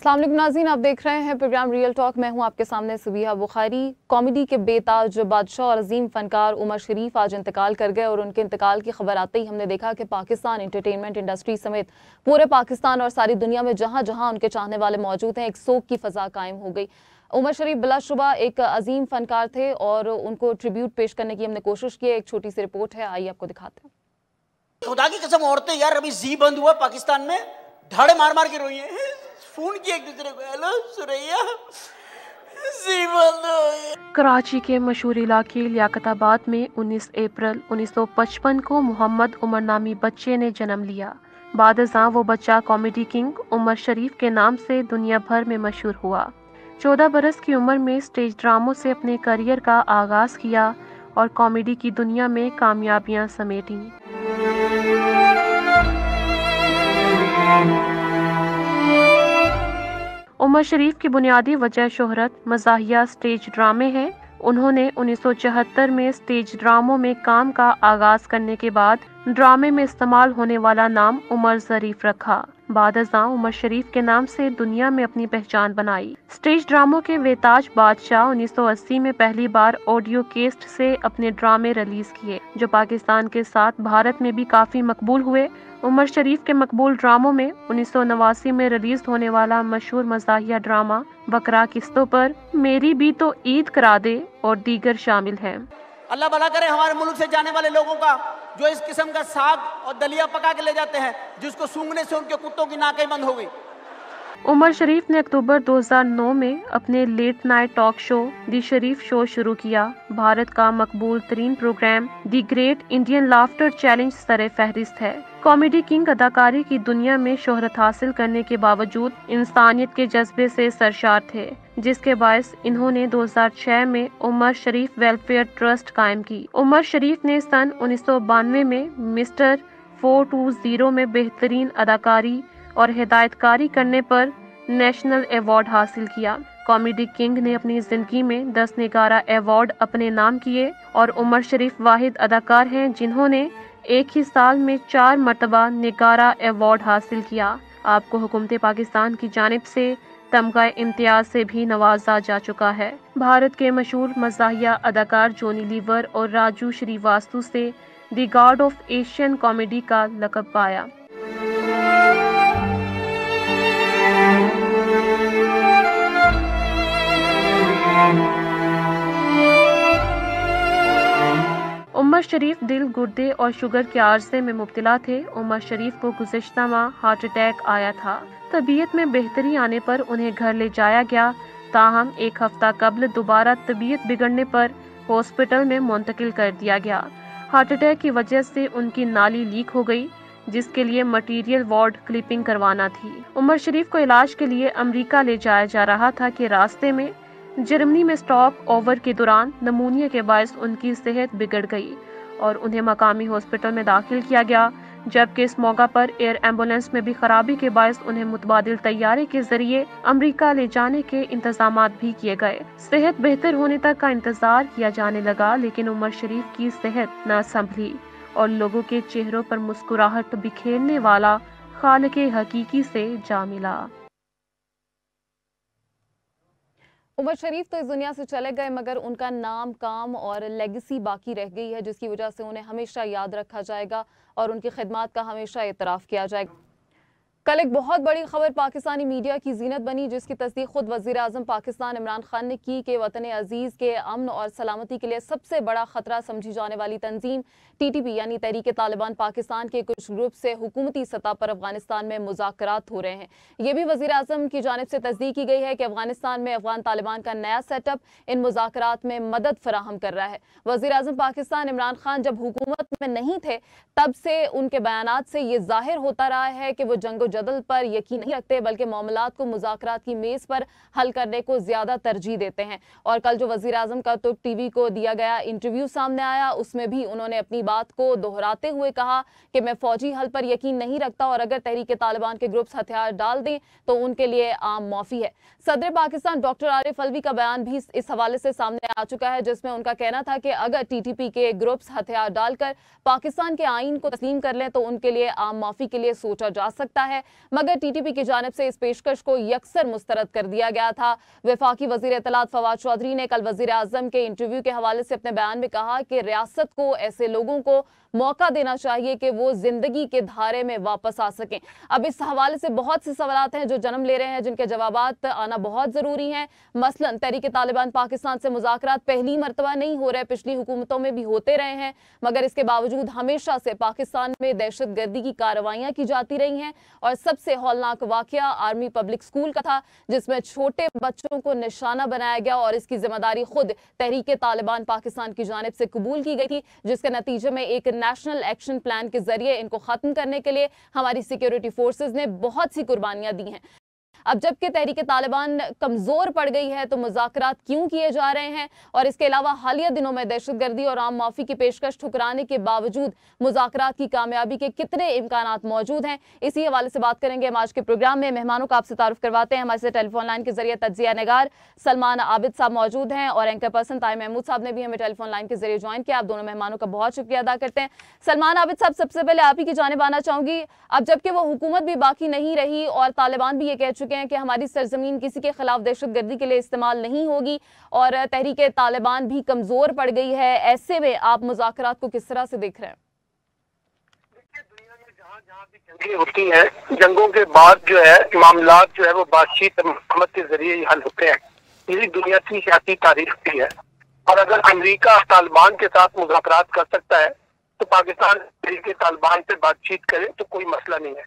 अस्सलाम वालेकुम नाज़रीन, आप देख रहे हैं प्रोग्राम रियल टॉक। मैं हूं आपके सामने सुबीहा बुखारी। कॉमेडी के बेताज बादशाह और अजीम फनकार उमर शरीफ आज इंतकाल कर गए और उनके इंतकाल की खबर आते ही हमने देखा कि पाकिस्तान एंटरटेनमेंट इंडस्ट्री समेत पूरे पाकिस्तान और सारी दुनिया में जहां जहां उनके चाहने वाले मौजूद हैं, एक सोग की फ़ज़ा कायम हो गई। उमर शरीफ बिलाशुबा एक अजीम फनकार थे और उनको ट्रिब्यूट पेश करने की हमने कोशिश की है। एक छोटी सी रिपोर्ट है, आइए आपको दिखाते हैं। खुदा की कसम, औरतें यार अभी जी बंद हुआ पाकिस्तान में, ढाड़े मार मार के रोई हैं, फोन किया एक दूसरे को, हेलो सुरैया, जी बंद हो। कराची के मशहूर इलाके लियाकताबाद में 19 अप्रैल 1955 को मोहम्मद उमर नामी बच्चे ने जन्म लिया। बादशाह वो बच्चा कॉमेडी किंग उमर शरीफ के नाम से दुनिया भर में मशहूर हुआ। 14 बरस की उम्र में स्टेज ड्रामों से अपने करियर का आगाज किया और कॉमेडी की दुनिया में कामयाबियां समेटी। उमर शरीफ की बुनियादी वजह शोहरत मज़ाहिया स्टेज ड्रामे हैं। उन्होंने 1974 में स्टेज ड्रामों में काम का आगाज करने के बाद ड्रामे में इस्तेमाल होने वाला नाम उमर शरीफ रखा। बादशाह उमर शरीफ के नाम से दुनिया में अपनी पहचान बनाई। स्टेज ड्रामों के बेताज बादशाह 1980 में पहली बार ऑडियो केस्ट से अपने ड्रामे रिलीज किए, जो पाकिस्तान के साथ भारत में भी काफी मकबूल हुए। उमर शरीफ के मकबूल ड्रामों में 1989 में रिलीज होने वाला मशहूर मज़ाहिया ड्रामा बकरा किस्तों पर, मेरी भी तो ईद करा दे और दीगर शामिल हैं। अल्लाह भला करे हमारे मुल्क से जाने वाले लोगों का, जो इस किस्म का साग और दलिया पका के ले जाते हैं, जिसको सूंघने से उनके कुत्तों की नाकें बंद हो गई। उमर शरीफ ने अक्टूबर 2009 में अपने late night talk show the Sharif show शुरू किया। भारत का मकबूल तरीन programme the great Indian laughter challenge सरे फहरिस्त है। कॉमेडी किंग अदाकारी की दुनिया में शोहरत हासिल करने के बावजूद इंसानियत के जज्बे से सरशार थे, जिसके बायस इन्होंने 2006 में उमर शरीफ वेलफेयर ट्रस्ट कायम की। उमर शरीफ ने सन 1992 में मिस्टर 420 में बेहतरीन अदाकारी और हिदायतकारी करने पर नेशनल अवार्ड हासिल किया। कॉमेडी किंग ने अपनी जिंदगी में 10 निगारा अवार्ड अपने नाम किए और उमर शरीफ वाहिद अदाकार हैं जिन्होंने एक ही साल में 4 मरतबा निगारा अवार्ड हासिल किया। आपको हुकूमत पाकिस्तान की जानिब से तमगा इम्तियाज से भी नवाजा जा चुका है। भारत के मशहूर मज़ाहिया अदाकार जॉनी लीवर और राजू श्रीवास्तव से the God of Asian comedy का लक़ब पाया। उमर शरीफ दिल, गुर्दे और शुगर के आर्जे में मुब्तला थे। उमर शरीफ को गुज़िश्ता माह हार्ट अटैक आया था। तबीयत में बेहतरी आने पर उन्हें घर ले जाया गया, ताहम एक हफ्ता कबल दोबारा तबीयत बिगड़ने पर हॉस्पिटल में मुंतकिल कर दिया गया। हार्ट अटैक की वजह से उनकी नाली लीक हो गई, जिसके लिए मटीरियल वार्ड क्लिपिंग करवाना थी। उमर शरीफ को इलाज के लिए अमेरिका ले जाया जा रहा था कि रास्ते में जर्मनी में स्टॉप ओवर के दौरान नमूनिया के बायस उनकी सेहत बिगड़ गई और उन्हें मकामी हॉस्पिटल में दाखिल किया गया, जबकि इस मौका पर एयर एम्बुलेंस में भी खराबी के बायस उन्हें मुतबादिल तैयारे के जरिए अमेरिका ले जाने के इंतजामात भी किए गए। सेहत बेहतर होने तक का इंतजार किया जाने लगा, लेकिन उमर शरीफ की सेहत न संभली और लोगों के चेहरों पर मुस्कुराहट बिखेरने वाला खालिक हकीकी से जा मिला। उमर शरीफ तो इस दुनिया से चले गए, मगर उनका नाम, काम और लेगेसी बाकी रह गई है, जिसकी वजह से उन्हें हमेशा याद रखा जाएगा और उनकी खिदमत का हमेशा एतराफ़ किया जाएगा। कल एक बहुत बड़ी खबर पाकिस्तानी मीडिया की जीनत बनी, जिसकी तस्दीक खुद वज़ीर आज़म पाकिस्तान इमरान खान ने की कि वतन अजीज़ के अमन और सलामती के लिए सबसे बड़ा ख़तरा समझी जाने वाली तंजीम TTP यानी तहरीक तालिबान पाकिस्तान के कुछ ग्रुप से हुकूमती सतह पर अफगानिस्तान में मुज़ाकरात हो रहे हैं। ये भी वज़ीर आज़म की जानिब से तस्दीक की गई है कि अफगानिस्तान में अफगान तालिबान का नया सेटअप इन मुज़ाकरात में मदद फराहम कर रहा है। वज़ीर आज़म पाकिस्तान इमरान खान जब हुकूमत में नहीं थे, तब से उनके बयानात से ये जाहिर होता रहा है कि वो जंगो जदल पर यकीन नहीं रखते, बल्कि मामलात को मुज़ाकरात की मेज़ पर हल करने को ज़्यादा तरजीह देते हैं। और कल जो वज़ीर आज़म का तुर्क TV को दिया गया इंटरव्यू सामने आया, उसमें भी उन्होंने अपनी बात को दोहराते हुए कहा कि मैं फौजी हल पर यकीन नहीं रखता और अगर तहरीक तालिबान के ग्रुप्स हथियार डाल दें तो उनके लिए आम माफ़ी है। सदर पाकिस्तान डॉक्टर आरिफ अलवी का बयान भी इस हवाले से सामने आ चुका है, जिसमें उनका कहना था कि अगर TTP के ग्रुप्स हथियार डालकर पाकिस्तान के आइन को तस्लीम कर लें तो उनके लिए आम माफ़ी के लिए सोचा जा सकता है। है, मगर टीटीपी की जानिब से इस पेशकश को यकसर मुस्तरद कर दिया गया था। वफाकी वजीर इत्तलात फवाद चौधरी ने कल वजीर आजम के इंटरव्यू के हवाले से अपने बयान में कहा कि रियासत को ऐसे लोगों को मौका देना चाहिए कि वो जिंदगी के धारे में वापस आ सकें। अब इस हवाले से बहुत से सवालात हैं जो जन्म ले रहे हैं, जिनके जवाबात आना बहुत जरूरी हैं। मसलन तहरीक तालिबान पाकिस्तान से मुज़ाकरात पहली मरतबा नहीं हो रहे, पिछली हुकूमतों में भी होते रहे हैं, मगर इसके बावजूद हमेशा से पाकिस्तान में दहशतगर्दी की कार्रवाइयां की जाती रही हैं। और सबसे हौलनाक वाकया आर्मी पब्लिक स्कूल का था, जिसमें छोटे बच्चों को निशाना बनाया गया और इसकी जिम्मेदारी खुद तहरीक तालिबान पाकिस्तान की जानिब से कबूल की गई थी, जिसके नतीजे में एक नेशनल एक्शन प्लान के जरिए इनको खत्म करने के लिए हमारी सिक्योरिटी फोर्सेस ने बहुत सी कुर्बानियां दी हैं। अब जबकि तहरीक तालिबान कमजोर पड़ गई है तो मुज़ाकरात क्यों किए जा रहे हैं? और इसके अलावा हालिया दिनों में दहशतगर्दी और आम माफी की पेशकश ठुकराने के बावजूद मुज़ाकरात की कामयाबी के कितने इम्कानात मौजूद हैं, इसी हवाले से बात करेंगे हम आज के प्रोग्राम में। मेहमानों का आपसे तारुफ करवाते हैं। हमारे से टेलीफोन लाइन के जरिए तज्जिया नगार सलमान आबिद साहब मौजूद हैं और एंकर पर्सन ताई महमूद साहब ने भी हमें टेलीफोन लाइन के जरिए ज्वाइन किया। आप दोनों मेहमानों का बहुत शुक्रिया अदा करते हैं। सलमान आबिद साहब, सबसे पहले आप ही की जानिब आना चाहूंगी। अब जबकि वो हुकूमत भी बाकी नहीं रही और तालिबान भी ये कह चुके हैं कि हमारी सरजमीन किसी के खिलाफ दहशतगर्दी के लिए इस्तेमाल नहीं होगी और तहरीक तालिबान भी कमजोर पड़ गई है, ऐसे में आप मुज़ाकरात को किस तरह से देख रहे हैं? दुनिया में जहाँ भी जंगें होती हैं, जंगों के बाद जो है मामलात जो है वो बातचीत हुकूमत के जरिए ही हल होते हैं। यही दुनिया की सियासी तारीख भी है। और अगर अमेरिका तालिबान के साथ मुज़ाकरात कर सकता है तो पाकिस्तान तहरीक तालिबान से बातचीत करे तो कोई मसला नहीं है।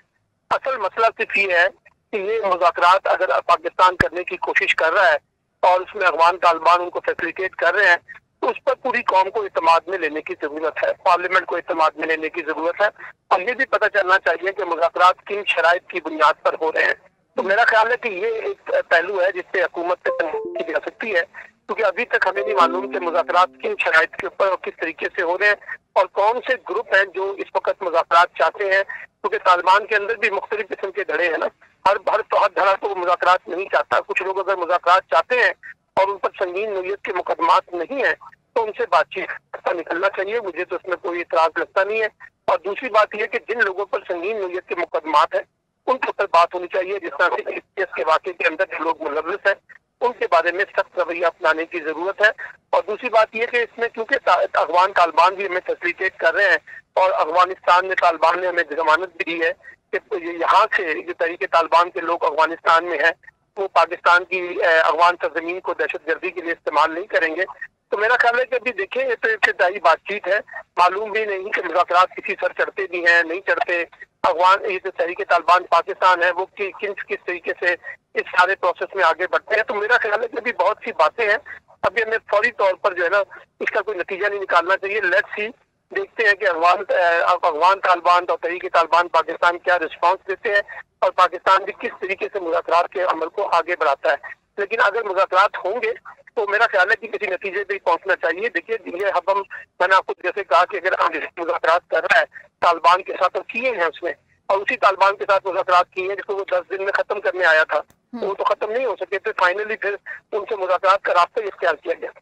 असल मसला सिर्फ ये है कि ये मुज़ाकरात अगर पाकिस्तान करने की कोशिश कर रहा है और उसमें अफगान तालिबान उनको फैसिलिटेट कर रहे हैं तो उस पर पूरी कौम को इत्तेमाद में लेने की जरूरत है, पार्लियामेंट को इत्तेमाद में लेने की जरूरत है। और ये भी पता चलना चाहिए कि मुज़ाकरात किन शराइत की बुनियाद पर हो रहे हैं। तो मेरा ख्याल है कि ये एक पहलू है जिससे हुकूमत पे तनकीद की जा सकती है, क्योंकि अभी तक हमें नहीं मालूम कि मुज़ाकरात किन शराइत के ऊपर और किस तरीके से हो रहे हैं और कौन से ग्रुप हैं जो इस वक्त मुज़ाकरात चाहते हैं। क्योंकि तालिबान के अंदर भी मुख्तलिफ किस्म के धड़े हैं ना, हर धड़ा तो मुज़ाकरात नहीं चाहता। कुछ लोग अगर मुज़ाकरात चाहते हैं और उन पर संगीन नौयत के मुकदमात नहीं है तो उनसे बातचीत का निकलना चाहिए, मुझे तो उसमें कोई इतराज लगता नहीं है। और दूसरी बात यह कि जिन लोगों पर संगीन नौयत के मुकदमात है उनके ऊपर बात होनी चाहिए। जिस तरह से इस के वाक़े के अंदर जो लोग मुलव्वस हैं उनके बारे में सख्त रवैया अपनाने की जरूरत है। और दूसरी बात यह कि इसमें क्योंकि अफगान तालिबान भी हमें फैसिलिटेट कर रहे हैं और अफगानिस्तान में तालिबान ने हमें जमानत भी दी है कि यहाँ से जो तहरीक तालिबान के लोग अफगानिस्तान में हैं वो पाकिस्तान की अफगान सरजमीन को दहशतगर्दी के लिए इस्तेमाल नहीं करेंगे। तो मेरा ख्याल है कि अभी देखें ये तो इब्तिदाई बातचीत है, मालूम भी नहीं कि मुज़ाकरात किसी सर चढ़ते भी हैं नहीं चढ़ते। अफगान ये जो तहरीक तालिबान पाकिस्तान है वो किस तरीके से इस सारे प्रोसेस में आगे बढ़ते हैं। तो मेरा ख्याल है कि अभी बहुत सी बातें हैं, अभी हमें फौरी तौर पर जो है ना इसका कोई नतीजा नहीं निकालना चाहिए। लेट्स सी, देखते हैं कि अफगान तालिबान और तहरीक तालिबान पाकिस्तान क्या रिस्पांस देते हैं और पाकिस्तान भी किस तरीके से मुज़ाकरात के अमल को आगे बढ़ाता है। लेकिन अगर मुज़ाकरात होंगे तो मेरा ख्याल है कि किसी नतीजे पे पहुंचना चाहिए। देखिए ये हम मैंने आपको जैसे कहा कि अगर मुज़ाकरात कर रहा है तालिबान के साथ, तो किए हैं उसने और उसी तालिबान के साथ मुज़ाकरात किए हैं जिसको वो 10 दिन में खत्म करने आया था, तो वो तो खत्म नहीं हो सके। तो फाइनली फिर उनसे मुज़ाकरात का रास्ता इख्तियार किया गया।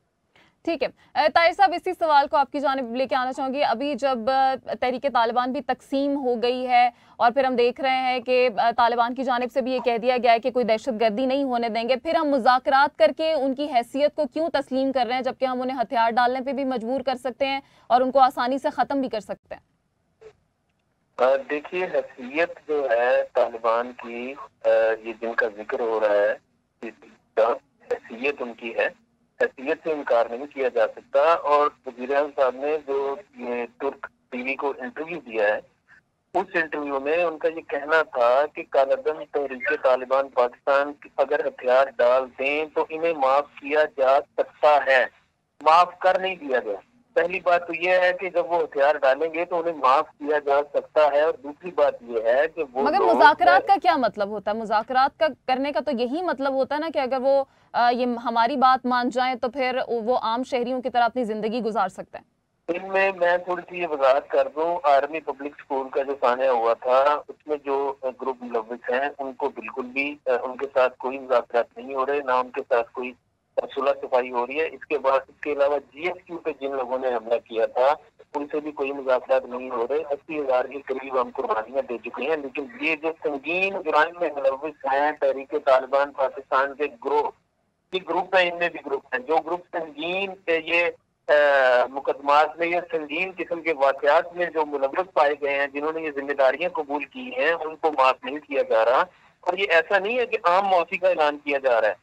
ठीक है ताहिर साहब, इसी सवाल को आपकी जानिब लेके आना चाहूँगी। अभी जब तहरीक तालिबान भी तकसीम हो गई है और फिर हम देख रहे हैं कि तालिबान की जानिब से भी ये कह दिया गया है कि कोई दहशतगर्दी नहीं होने देंगे, फिर हम मुज़ाकरात करके उनकी हैसियत को क्यों तस्लीम कर रहे हैं जबकि हम उन्हें हथियार डालने पर भी मजबूर कर सकते हैं और उनको आसानी से ख़त्म भी कर सकते हैं? देखिए हैसियत जो है तालिबान की, ये जिनका जिक्र हो रहा है, हैसियत उनकी है, हैसियत से इनकार नहीं किया जा सकता। और वज़ीर आज़म साहब ने जो ये तुर्क टीवी को इंटरव्यू दिया है उस इंटरव्यू में उनका ये कहना था कि कालदम तहरीक तालिबान पाकिस्तान अगर हथियार डाल दें तो इन्हें माफ किया जा सकता है। माफ कर नहीं दिया गया। पहली बात तो ये है कि जब वो हथियार डालेंगे तो उन्हें माफ किया जा सकता है। और दूसरी बात ये है कि वो मगर मुज़ाकरात का क्या मतलब होता है? मुज़ाकरात का करने का तो यही मतलब होता है ना कि अगर वो ये हमारी बात मान जाएं तो फिर वो आम शहरियों की तरह अपनी जिंदगी गुजार सकते हैं। इनमें मैं थोड़ी सी ये वजाहत कर दूं, आर्मी पब्लिक स्कूल का जो सान्या हुआ था उसमें जो ग्रुप मुलव्विस हैं उनको बिल्कुल भी उनके साथ कोई मुज़ाकरात नहीं हो रहे, ना उनके साथ कोई सुलह सफाई हो रही है। इसके बाद इसके अलावा GSQ पे जिन लोगों ने हमला किया था उनसे भी कोई मुज़ाकरात नहीं हो रहे। 80,000 के करीब हम कुर्बानियां दे चुके हैं। लेकिन ये जो संगीन जुराइम में मुलव्विस हैं तहरीक तालिबान पाकिस्तान के ग्रुप है, इनमें भी ग्रुप है जो ग्रुप संगीन के ये मुकदमात में या संगीन किस्म के वाकयात में जो मुलव्वस पाए गए हैं, जिन्होंने ये जिम्मेदारियां कबूल की हैं, उनको माफ नहीं किया जा रहा। और ये ऐसा नहीं है कि आम माफी का ऐलान किया जा रहा है,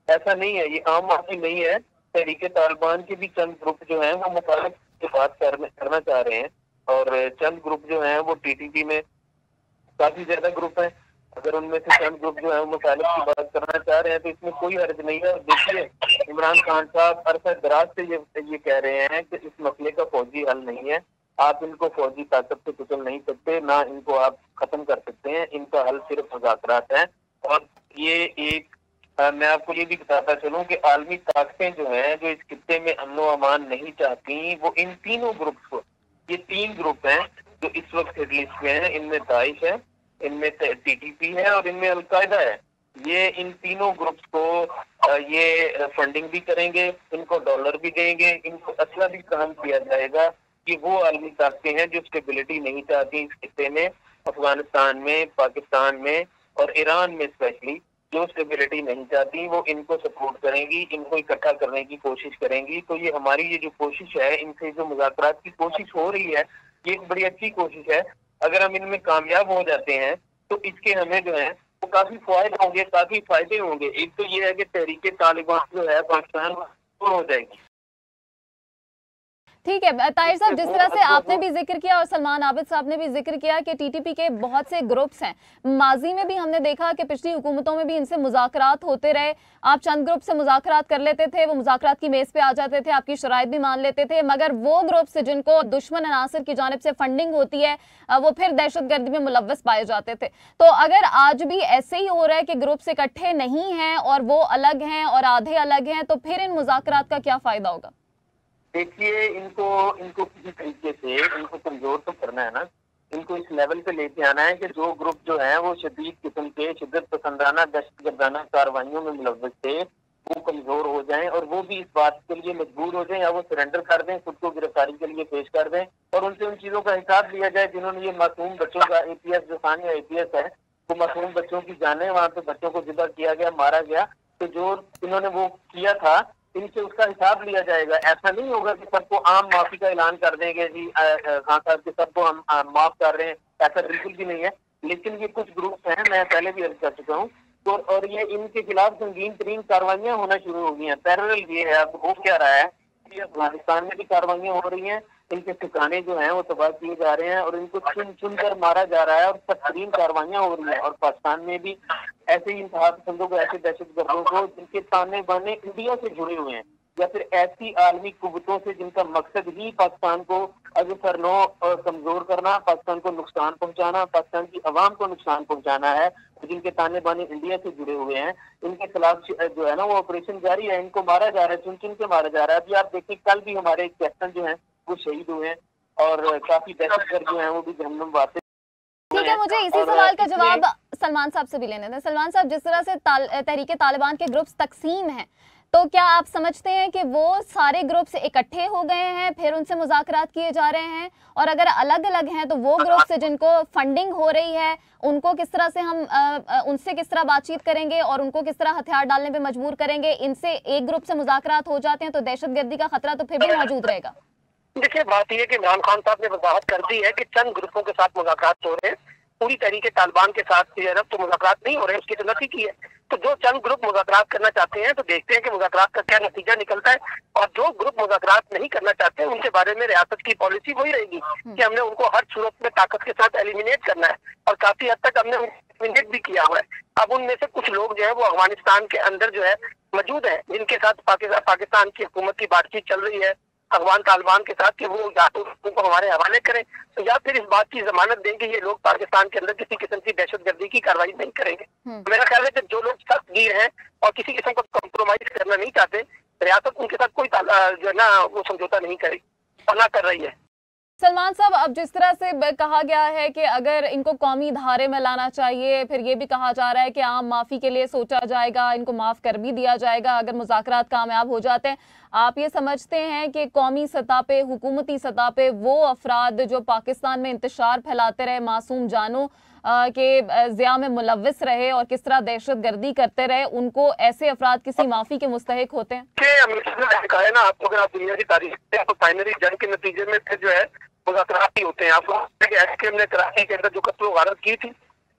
ऐसा नहीं है, ये आम माफी नहीं है। तहरीक तालिबान के भी चंद ग्रुप जो हैं वो मुखालिफ से बात करना चाह रहे हैं, और चंद ग्रुप जो हैं वो TTP में काफी ज्यादा ग्रुप हैं। अगर उनमें से चंद ग्रुप जो है वो मुखालिफ की बात करना चाह रहे हैं तो इसमें कोई हर्ज नहीं है। और देखिए, इमरान खान साहब अरसा दराज से ये कह रहे हैं कि इस मसले का फौजी हल नहीं है, आप इनको फौजी ताकत से कुचल नहीं सकते, ना इनको आप खत्म कर सकते हैं, इनका हल सिर्फ मुज़ाकरात है। और ये एक मैं आपको ये भी बताता चलूं कि आलमी ताकतें जो हैं जो इस खित्ते में अमन व अमान नहीं चाहती, वो इन तीनों ग्रुप्स को, ये 3 ग्रुप हैं जो इस वक्त हिट लिस्ट में है, इनमें दाइश है, इनमें TTP है और इनमें अलकायदा है। ये इन तीनों ग्रुप्स को ये फंडिंग भी करेंगे, इनको डॉलर भी देंगे, इनको असला भी काम किया जाएगा कि वो आलमी ताकतें हैं जो स्टेबिलिटी नहीं चाहती इस खित्ते में, अफगानिस्तान में, पाकिस्तान में और ईरान में स्पेशली जो स्टेबिलिटी नहीं चाहती, वो इनको सपोर्ट करेंगी, इनको इकट्ठा करने की कोशिश करेंगी। तो ये हमारी ये जो कोशिश है, इनसे जो मुज़ाकरात की कोशिश हो रही है, ये एक बड़ी अच्छी कोशिश है। अगर हम इनमें कामयाब हो जाते हैं तो इसके हमें जो है वो काफी फायदे होंगे, काफी फायदे होंगे। एक तो ये है कि तहरीक तालिबान जो है पाकिस्तान में हो जाएगी। ठीक है ताहिर साहब, जिस तरह से आपने भी जिक्र किया और सलमान आबिद साहब ने भी जिक्र किया कि TTP के बहुत से ग्रुप्स हैं, माजी में भी हमने देखा कि पिछली हुकूमतों में भी इनसे मुज़ाकरात होते रहे। आप चंद ग्रुप से मुज़ाकरात कर लेते थे, वो मुज़ाकरात की मेज़ पे आ जाते थे, आपकी शराइत भी मान लेते थे, मगर वो ग्रुप्स जिनको दुश्मन अनासर की जानिब से फंडिंग होती है वो फिर दहशतगर्दी में मुलव्वस पाए जाते थे। तो अगर आज भी ऐसे ही हो रहा है कि ग्रुप्स इकट्ठे नहीं हैं और वो अलग हैं और आधे अलग हैं, तो फिर इन मुज़ाकरात का क्या फ़ायदा होगा? देखिए, इनको किसी तरीके से इनको कमजोर तो करना है ना, इनको इस लेवल पे लेके आना है कि जो ग्रुप जो है वो शदीद किस्म के शिद्दत पसंदाना दहशतगर्दाना कार्रवाइयों में मुलव्वस थे, वो कमजोर हो जाएं और वो भी इस बात के लिए मजबूर हो जाएं या वो सरेंडर कर दें, खुद को गिरफ्तारी के लिए पेश कर दें और उनसे उन चीजों का हिसाब लिया जाए जिन्होंने ये मासूम बच्चों का APS जो सानिया APS है, वो मासूम बच्चों की जाने, वहाँ पे बच्चों को जिदा किया गया, मारा गया, तो जो इन्होंने वो किया था इनसे उसका हिसाब लिया जाएगा। ऐसा नहीं होगा कि सबको आम माफी का ऐलान कर देंगे जी खान साहब के सबको हम माफ कर रहे हैं, ऐसा बिल्कुल भी नहीं है। लेकिन ये कुछ ग्रुप्स हैं, मैं पहले भी अर्ज कर चुका हूँ, तो और ये इनके खिलाफ संगीन तरीन कार्रवाइयां होना शुरू हो गई हैं। पैरेलल ये है, अब हो क्या रहा है कि अफगानिस्तान में भी कार्रवाइयां हो रही हैं, इनके ठिकाने जो हैं वो तबाह किए जा रहे हैं और इनको चुन चुन कर मारा जा रहा है और सख्तरीन कार्रवाइयां हो रही हैं। और पाकिस्तान में भी ऐसे ही इंतहा पसंदों को, ऐसे दहशतगर्दों को जिनके ताने बाने इंडिया से जुड़े हुए हैं या फिर ऐसी आलमी कुव्वतों से जिनका मकसद ही पाकिस्तान को अज़फरनो कमजोर करना, पाकिस्तान को नुकसान पहुंचाना, पाकिस्तान की अवाम को नुकसान पहुंचाना है, जिनके ताने बाने इंडिया से जुड़े हुए हैं, इनके खिलाफ जो है ना वो ऑपरेशन जारी है, इनको मारा जा रहा है, चुन चुन के मारा जा रहा है। अभी आप देखिए, कल भी हमारे एक कैप्टन जो है वो शहीद हुए हैं और काफी दहशतगर्द जो है वो भी जहन्नुम वापस। ठीक है, मुझे इसी सवाल का जवाब सलमान साहब से भी लेने दें। सलमान साहब, जिस तरह से तहरीक तालिबान के ग्रुप्स तकसीम हैं, तो क्या आप समझते हैं कि वो सारे ग्रुप्स इकट्ठे हो गए हैं, फिर उनसे मुज़ाकरात किए जा रहे हैं? और अगर अलग अलग हैं तो वो ग्रुप से जिनको फंडिंग हो रही है उनको किस तरह से हम उनसे किस तरह बातचीत करेंगे और उनको किस तरह हथियार डालने पे मजबूर करेंगे? इनसे एक ग्रुप से मुज़ाकरात हो जाते हैं तो दहशतगर्दी का खतरा तो फिर भी मौजूद रहेगा। देखिए, बात यह है कि इमरान खान साहब ने वजाहत कर दी है कि चंद ग्रुपों के साथ मुज़ाकरात हो रहे हैं, पूरी तरीके तालिबान के साथ तो मुज़ाकरात नहीं हो रहे हैं, उसकी तो नफी की है। तो जो चंद ग्रुप मुज़ाकरात करना चाहते हैं तो देखते हैं कि मुज़ाकरात का क्या नतीजा निकलता है, और जो ग्रुप मुज़ाकरात नहीं करना चाहते हैं उनके बारे में रियासत की पॉलिसी वही रहेगी कि हमने उनको हर सूरत में ताकत के साथ एलिमिनेट करना है, और काफी हद तक हमने एलिमिनेट भी किया हुआ है। अब उनमें से कुछ लोग जो है वो अफगानिस्तान के अंदर जो है मौजूद है, जिनके साथ पाकिस्तान की हुकूमत की बातचीत चल रही है अफगान तालिबान के साथ कि वो या तो उनको हमारे हवाले करें तो या फिर इस बात की जमानत देंगे ये लोग पाकिस्तान के अंदर किसी किस्म की दहशतगर्दी की कार्रवाई नहीं करेंगे। मेरा ख्याल है कि जो लोग सख्त गिर हैं और किसी किस्म का कॉम्प्रोमाइज करना नहीं चाहते, रियासत उनके साथ कोई जो है ना वो समझौता नहीं करेगी और ना कर रही है। सलमान साहब, अब जिस तरह से कहा गया है कि अगर इनको कौमी धारे में लाना चाहिए, फिर ये भी कहा जा रहा है कि आम माफ़ी के लिए सोचा जाएगा, इनको माफ़ कर भी दिया जाएगा अगर मुज़ाकरात कामयाब हो जाते हैं। आप ये समझते हैं कि कौमी सतह पे, हुकूमती सतह पे वो अफराद जो पाकिस्तान में इंतशार फैलाते रहे, मासूम जानों के ज़िया में मुलव्विस रहे और किस तरह दहशतगर्दी करते रहे, उनको ऐसे अफराद किसी माफ़ी के मुस्तहिक होते हैं? अमेरिका ने कहा है ना आपको, अगर आप दुनिया की तारीख से तो फाइनली जंग के नतीजे में फिर जो है मुज़ाकरात ही होते हैं। आपको एमकेएम ने कराची के अंदर जो कत्ल वारत की थी,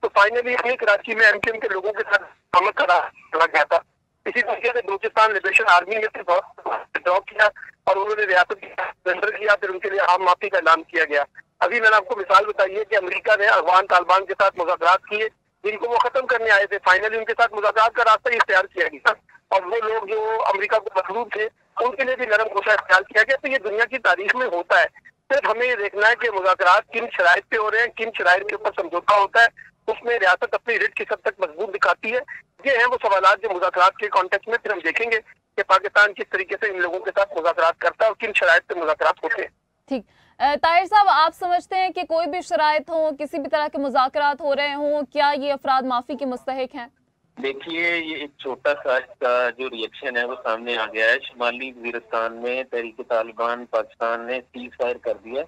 तो फाइनली अपनी कराची में एमकेएम के लोगों के साथ हमला करा गया था। इसी तरीके से बलूचिस्तान लिबरेशन आर्मी में से विड्रॉ किया और उन्होंने रियासत सरेंडर किया, फिर उनके लिए आम माफी का ऐलान किया गया। अभी मैंने आपको मिसाल बताई है कि अमेरिका ने अफगान तालिबान के साथ मुज़ाकरात किए, जिनको वो खत्म करने आए थे, फाइनली उनके साथ मुज़ाकरात का रास्ता इख्तियार किया गया और वो लोग जो अमेरिका को मजबूर थे उनके लिए भी नरम गोशा इख्तियार किया गया। तो ये दुनिया की तारीख में होता है। सिर्फ हमें ये देखना है कि मुज़ाकरात किन शराइत पे हो रहे हैं, किन शराइत के ऊपर समझौता होता है, उसमें रियासत अपनी रिट किस हद तक मजबूत दिखाती है। ये हैं वो सवालात जो मुज़ाकरात के कॉन्टेक्स्ट में फिर हम देखेंगे कि पाकिस्तान किस तरीके से इन लोगों के साथ मुज़ाकरात करता है और किन शराइत पे मुज़ाकरात होते हैं। ठीक। ताहिर साहब, आप समझते हैं कि कोई भी शराइत हो, किसी भी तरह के मुज़ाकरात हो रहे हों, क्या ये अफराद माफ़ी के मुस्तहिक हैं? देखिए, ये एक छोटा सा इसका जो रिएक्शन है वो सामने आ गया है। शुमाली वज़ीरिस्तान में तहरीक तालिबान पाकिस्तान ने सीज फायर कर दिया।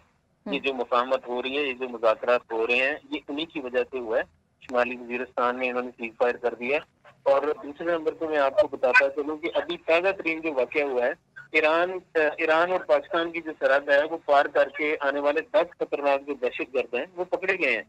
ये जो मुफाहमत हो रही है, ये जो मुज़ाकरात हो रहे हैं, ये उन्हीं की वजह से हुआ है। शुमाली वज़ीरिस्तान में इन्होंने सीज फायर कर दिया। और दूसरे नंबर पर मैं आपको बताता चलूँ कि अभी ताज़ा तरीन जो वाक़या हुआ है, ईरान और पाकिस्तान की जो सरहद है वो पार करके आने वाले 10 खतरनाक जो दहशतगर्द हैं वो पकड़े गए हैं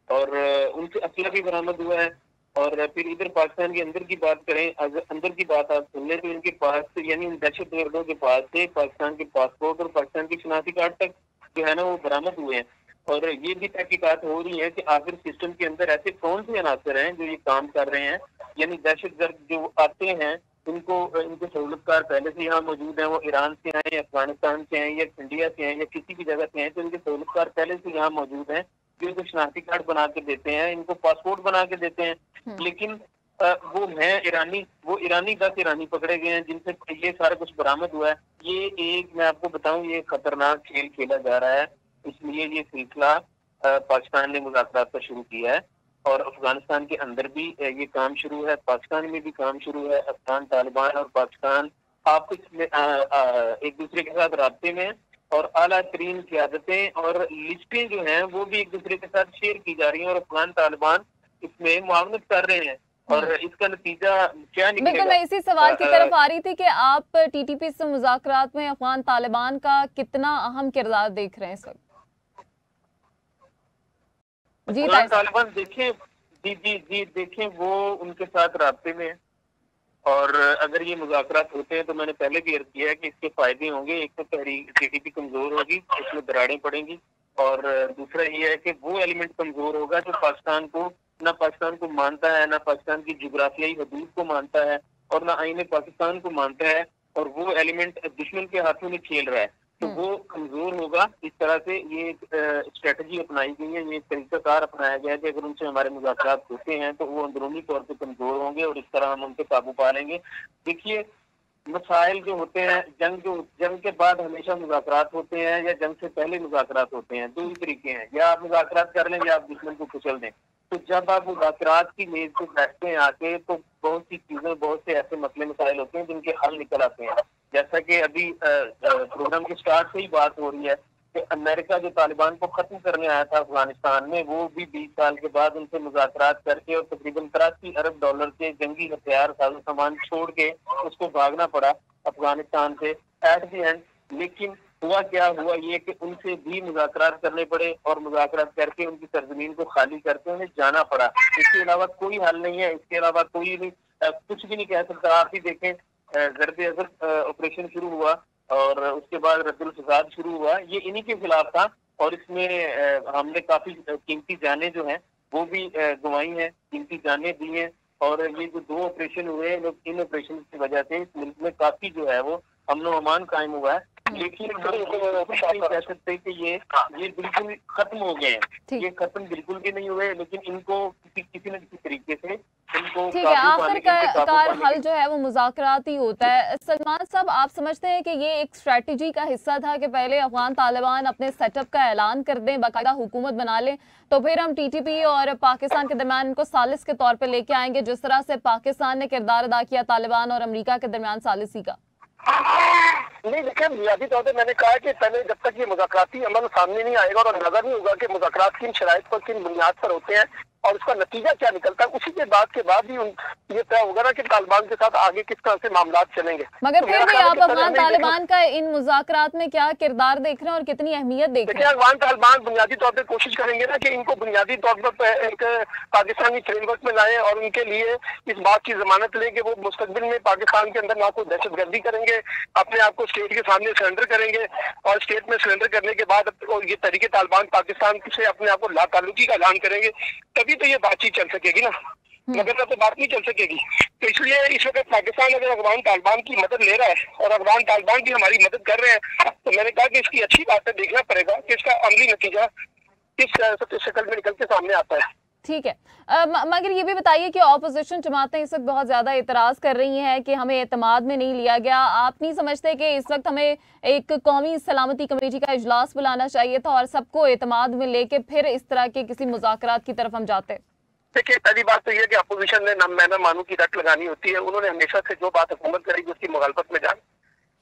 और उनसे असला भी बरामद हुआ है। और फिर इधर पाकिस्तान के अंदर की बात करें, अगर अंदर की बात आप सुन लें तो इनके पास यानी उन दहशतगर्दों के पास से पाकिस्तान के पासपोर्ट और पाकिस्तान की शनाख्ती कार्ड तक जो है ना वो बरामद हुए हैं। और ये भी तहकीकात हो रही है कि आखिर सिस्टम के अंदर ऐसे कौन से अनासर हैं जो ये काम कर रहे हैं, यानी दहशतगर्द जो आते हैं इनको इनके सहूलतकार पहले से यहाँ मौजूद हैं, वो ईरान से आए, अफगानिस्तान से आए या इंडिया से आए या किसी भी जगह से आए, तो इनके सहूलतकार पहले से यहाँ मौजूद हैं जो इनको शनाख्ती कार्ड बना के देते हैं, इनको पासपोर्ट बना के देते हैं। लेकिन वो हैं ईरानी, वो ईरानी 10 ईरानी पकड़े गए हैं जिनसे ये सारा कुछ बरामद हुआ है। ये एक मैं आपको बताऊं, ये खतरनाक खेल खेला जा रहा है। इसलिए ये सिलसिला पाकिस्तान ने मुज़ाकरात का शुरू किया है और अफगानिस्तान के अंदर भी ये काम शुरू है, पाकिस्तान में भी काम शुरू है। अफगान तालिबान और पाकिस्तान आपस में एक दूसरे के साथ राब्ते में और आला तरीन क़यादतें और लिस्टें जो हैं वो भी एक दूसरे के साथ शेयर की जा रही हैं और अफगान तालिबान इसमें मुआवनत कर रहे हैं। और इसका नतीजा क्या निकलेगा? बिल्कुल, मैं इसी सवाल की तरफ आ रही थी कि आप टीटीपी से मुज़ाकरात में अफगान तालिबान का कितना अहम किरदार देख रहे हैं इस वक्त? जी तालिबान देखें, जी देखें, वो उनके साथ राब्ते में है और अगर ये मुज़ाकरात होते हैं तो मैंने पहले भी अर्ज किया है कि इसके फायदे होंगे। एक तो तहरीक टीटीपी कमजोर होगी, उसमें दरारें पड़ेंगी और दूसरा ये है कि वो एलिमेंट कमजोर होगा जो पाकिस्तान को मानता है, ना पाकिस्तान की जुग्राफियाई हदूद को मानता है और ना आईने पाकिस्तान को मानता है, और वो एलिमेंट दुश्मन के हाथों में खेल रहा है तो वो कमजोर होगा। इस तरह से ये स्ट्रेटजी अपनाई गई है, ये तरीकाकार अपनाया गया है कि अगर उनसे हमारे मुज़ाकरात होते हैं तो वो अंदरूनी तौर पर कमजोर होंगे और इस तरह हम उन पर काबू पा लेंगे। देखिए, मसाइल जो होते हैं, जंग के बाद हमेशा मुज़ाकरात होते हैं या जंग से पहले मुज़ाकरात होते हैं, दो ही तरीके हैं, या आप मुज़ाकरात कर लें या आप दुश्मन को कुचल दें। तो जब आप मुज़ाकरात की मेज पे बैठते हैं आके तो बहुत सी चीजें, बहुत से ऐसे मसले मसाइल होते हैं जिनके हल निकल आते हैं। जैसा कि अभी प्रोग्राम के स्टार्ट से ही बात हो रही है कि अमेरिका जो तालिबान को खत्म करने आया था अफगानिस्तान में, वो भी 20 साल के बाद उनसे मुज़ाकरात करके और तकरीबन 83 अरब डॉलर के जंगी हथियार साजो सामान छोड़ के उसको भागना पड़ा अफगानिस्तान से एट द एंड। लेकिन हुआ क्या हुआ ये कि उनसे भी मुज़ाकरात करने पड़े और मुज़ाकरात करके उनकी सरजमीन को खाली करके उन्हें जाना पड़ा। इसके अलावा कोई हल नहीं है, इसके अलावा कोई नहीं, कुछ भी नहीं कह सकता। आप ही देखें, ज़रबे अज़ब ऑपरेशन शुरू हुआ और उसके बाद रद्दुल फसाद शुरू हुआ, ये इन्हीं के खिलाफ था और इसमें हमने काफी कीमती जानें जो हैं वो भी गंवाई हैं, कीमती जानें दी हैं। और ये जो 2 ऑपरेशन हुए, इन ऑपरेशन की वजह से इस मुल्क में काफी जो है वो अमन व अमान कायम हुआ है। लेकिन नहीं कह सकते कि ये बिल्कुल खत्म हो गए हैं। ये खत्म बिल्कुल भी नहीं हुए, लेकिन इनको किसी न किसी तरीके से इनको ठीक है, आखिरकार हल जो है वो मुज़ाकराती होता है। सलमान साहब, आप समझते हैं कि ये एक स्ट्रेटजी का हिस्सा था कि पहले अफगान तालिबान अपने सेटअप का ऐलान कर दें, बाकायदा हुकूमत बना लें, तो फिर हम टीटीपी और पाकिस्तान के दरमियान इनको सालिस के तौर पे लेके आएंगे, जिस तरह से पाकिस्तान ने किरदार अदा किया तालिबान और अमेरिका के दरमियान सालिसी का? नहीं, देखिए बुनियादी तौर पर मैंने कहा कि पहले जब तक ये मुज़ाकराती अमल सामने नहीं आएगा और अंदाजा नहीं होगा कि मुज़ाकरात किन शराइत पर, किन बुनियाद पर होते हैं और उसका नतीजा क्या निकलता है, उसी के बाद ही ये तय होगा ना कि तालिबान के साथ आगे किस तरह से मामला चलेंगे। मगर फिर भी आप अफगान तालिबान का इन मुज़ाकरात में क्या किरदार देख रहे हैं और कितनी अहमियत देख रहे हैं? अफगान तालिबान बुनियादी तौर पर कोशिश करेंगे ना कि इनको बुनियादी तौर पर एक पाकिस्तानी फ्रेमवर्क में लाएं और उनके लिए इस बात की जमानत लें कि वो मुस्तकबिल में पाकिस्तान के अंदर ना कोई दहशतगर्दी करेंगे, अपने आप को स्टेट के सामने सरेंडर करेंगे और स्टेट में सरेंडर करने के बाद ये तरीके तालिबान पाकिस्तान से अपने आप को लाताल्लुकी का ऐलान करेंगे, तभी तो ये बातचीत चल सकेगी ना, मगर तो बात नहीं चल सकेगी। तो इसलिए इस वक्त पाकिस्तान अगर अफगान तालिबान की मदद ले रहा है और अफगान तालिबान भी हमारी मदद कर रहे हैं, तो मैंने कहा कि इसकी अच्छी बात है, देखना पड़ेगा कि इसका अमली नतीजा किस शक्ल में निकल के सामने आता है। ठीक है, मगर ये भी बताइए कि ऑपोजिशन जमातें इस वक्त बहुत ज्यादा एतराज कर रही हैं कि हमें एतमाद में नहीं लिया गया। आप नहीं समझते कि इस वक्त हमें एक कौमी सलामती कमेटी का इजलास बुलाना चाहिए था और सबको एतमाद में लेके फिर इस तरह के किसी मुज़ाकरात की तरफ हम जाते? देखिए, पहली बात तो ये कि अपोजिशन ने मैं ना मानू की रट लगानी होती है। उन्होंने हमेशा से जो बात हुकूमत करेगी उसकी मुखालफत में जाना,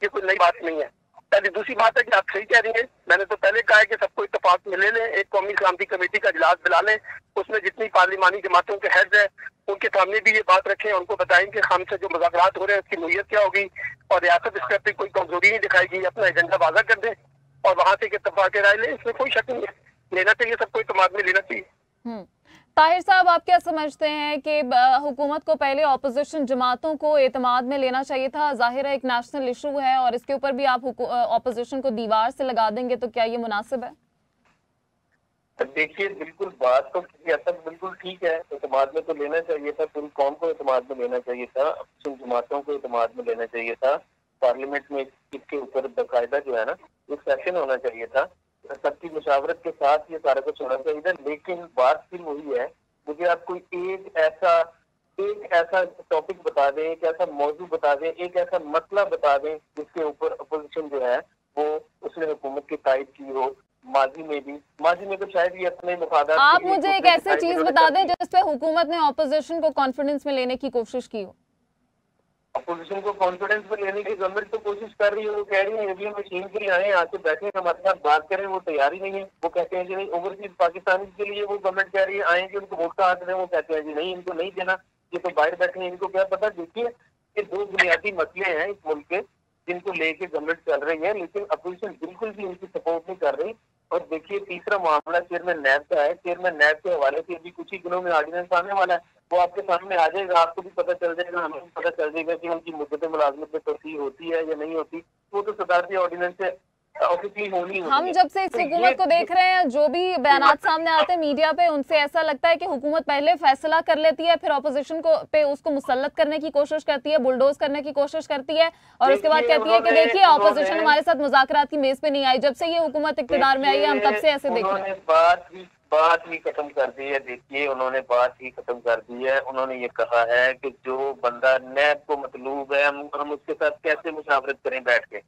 ये कोई नई बात नहीं है। पहली दूसरी बात है कि आप सही कह रही हैं, मैंने तो पहले कहा है कि सबको इत्तेफाक में ले लें, एक कौमी सलामती कमेटी का इजलास बुला लें, उसमें जितनी पार्लिमानी जमातों के हेड है उनके सामने भी ये बात रखें, उनको बताएं कि हमसे जो मुज़ाकरात हो रहे हैं उसकी नोयत क्या होगी और रियासत इस पर कोई कमजोरी नहीं दिखाएगी, अपना एजेंडा वाज़ा कर दें और वहां से इत्तेफाक राय लें। इसमें कोई शक नहीं है, लेना चाहिए, सबको इत्तेमाद में लेना चाहिए। ताहिर साहब, आप क्या समझते हैं कि हुकूमत को पहले ऑपोजिशन जमातों को एतमाद में लेना चाहिए था? जाहिर है एक नेशनल इशू है और इसके ऊपर भी आप ऑपोजिशन को दीवार से लगा देंगे, तो क्या ये मुनासिब है? देखिए, बिल्कुल बात तो किसी हद तक बिल्कुल ठीक है, एतमाद में तो लेना चाहिए था, पूरी कौम को एतमाद में लेना चाहिए था, ऑपोजिशन जमातों को एतमाद में लेना चाहिए था, पार्लियामेंट में इसके ऊपर बाकायदा जो है ना एक सेशन होना चाहिए था, सबकी मुशावरत के साथ ये सारा कुछ होना चाहिए था। लेकिन बात फिर वही है, मुझे आप कोई एक ऐसा टॉपिक बता दें, एक ऐसा मौजू बता दें, एक ऐसा मसला बता दें जिसके ऊपर अपोजिशन जो है वो उसने हुकूमत की तायद की हो। माजी में तो शायद ये अपने मुफादात, आप मुझे एक ऐसी चीज बता दें जिस पे हुकूमत ने ऑपोजिशन को कॉन्फिडेंस में लेने की कोशिश की हो। अपोजिशन को कॉन्फिडेंस में लेने की गवर्नमेंट तो कोशिश कर रही है, वो कह रही है ईवीएम मशीन के लिए आए, आके बैठे हमारे साथ बात करें, वो तैयार ही नहीं है। वो कहते हैं जी नहीं, ओवरसीज पाकिस्तानी के लिए वो गवर्नमेंट कह रही है आएंगे, उनको वोट का हक दें, वो कहते हैं जी नहीं, इनको नहीं देना, ये तो बाहर बैठे हैं, इनको क्या पता। देखिए, ये दो बुनियादी मसले हैं इस मुल्क के जिनको लेके गवर्नमेंट चल रही है, लेकिन अपोजिशन बिल्कुल भी इनकी सपोर्ट नहीं कर रही। और देखिए, तीसरा मामला चेयरमैन नैब का है। चेयरमैन नैब के हवाले से अभी कुछ ही दिनों में ऑर्डिनेंस आने वाला है, वो आपके सामने आ जाएगा, आपको भी पता चल जाएगा, हमें भी पता चल जाएगा कि उनकी मुद्दत मुलाजमत में तोसीह होती है या नहीं होती। वो तो सदारती ऑर्डिनेंस से ऑफिशियली होनी होती है। हम जब से इस हुकूमत को देख रहे हैं, जो भी बयानात सामने आते हैं मीडिया पे, उनसे ऐसा लगता है कि हुकूमत पहले फैसला कर लेती है, फिर ऑपोजिशन को पे उसको मुसल्लत करने की कोशिश करती है, बुलडोज करने की कोशिश करती है और उसके बाद कहती है कि देखिए ऑपोजिशन हमारे साथ मुज़ाकरात की मेज पे नहीं आई। जब से ये हुकूमत इख्तिदार में आई है, हम तब से ऐसे देख रहे हैं। बात ही खत्म कर दी है। देखिए, उन्होंने बात ही खत्म कर दी है। उन्होंने ये कहा है कि जो बंदा नैब को मतलूब है, हम उसके साथ कैसे मुशावरत करें बैठ के।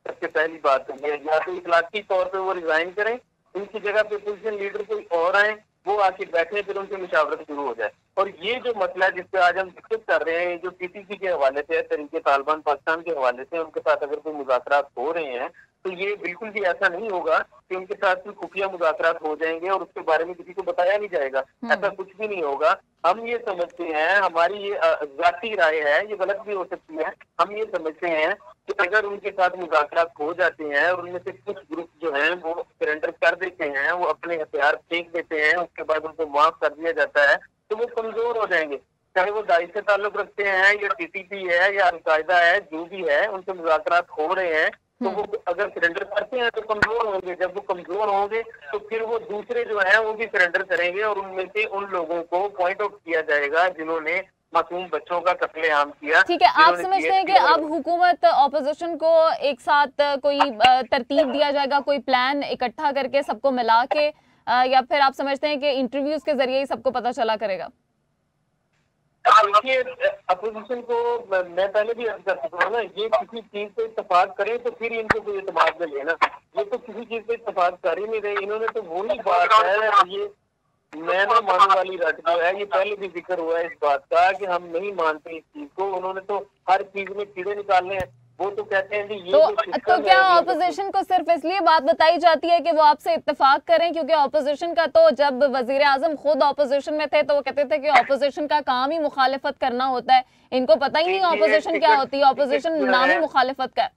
सबसे पहली बात तो ये, या तो इखलाकी तौर पे वो रिजाइन करें, उनकी जगह पे पोजीशन लीडर कोई और आए, वो आके बैठे, फिर उनकी मुशावरत शुरू हो जाए। और ये जो मसला है जिस पे आज हम डिस्कस कर रहे हैं, जो टीटीपी के हवाले से, तरीके तालिबान पाकिस्तान के हवाले से, उनके साथ अगर कोई मुज़ाकरात हो रहे हैं, तो ये बिल्कुल भी ऐसा नहीं होगा कि उनके साथ कोई खुफिया मुज़ाकरात हो जाएंगे और उसके बारे में किसी को बताया नहीं जाएगा। ऐसा कुछ भी नहीं होगा। हम ये समझते हैं, हमारी ये ज़ाती राय है, ये गलत भी हो सकती है, हम ये समझते हैं कि अगर उनके साथ मुज़ाकरात हो जाते हैं और उनमें से कुछ ग्रुप जो हैं वो सरेंडर कर देते हैं, वो अपने हथियार फेंक देते हैं, उसके बाद उनको माफ कर दिया जाता है, तो वो कमजोर हो जाएंगे। चाहे वो दाइश से ताल्लुक रखते हैं या टीटीपी है या अलकायदा है, जो भी है, उनसे मुज़ाकरात हो रहे हैं, तो वो अगर सरेंडर करते हैं तो कमजोर होंगे। जब वो कमजोर होंगे तो फिर वो दूसरे जो है वो भी सरेंडर करेंगे और उनमें से उन लोगों को पॉइंट आउट किया जाएगा जिन्होंने मासूम बच्चों का कत्लेआम किया। ठीक है, आप समझते हैं कि अब हुकूमत ऑपोजिशन को एक साथ कोई तरतीब दिया जाएगा, कोई प्लान इकट्ठा करके सबको मिला के, या फिर आप समझते हैं कि इंटरव्यूज के जरिए ही सबको पता चला करेगा? देखिए, अपोजिशन को मैं पहले भी अर्ज कर चुका हूँ ना, ये किसी चीज पे इत्तेफाक करें तो फिर इनको कोई इत्तेफाक में लेना। ये तो किसी चीज पे इत्तेफाक कर ही नहीं रहे। इन्होंने तो वही बात है, ये मैं ना मानने वाली रट जो है, ये पहले भी जिक्र हुआ है इस बात का कि हम नहीं मानते इस चीज को। उन्होंने तो हर चीज में कीड़े निकालने हैं। वो तो कहते हैं कि ये तो क्या ऑपोजिशन को सिर्फ इसलिए बात बताई जाती है कि वो आपसे इत्तेफाक करें? क्योंकि ऑपोजिशन का तो, जब वजीर आजम खुद ऑपोजिशन में थे तो वो कहते थे कि ऑपोजिशन का काम ही मुखालिफत करना होता है। इनको पता ही नहीं ऑपोजिशन क्या होती है, ऑपोजिशन नाम ही मुखालिफत का है।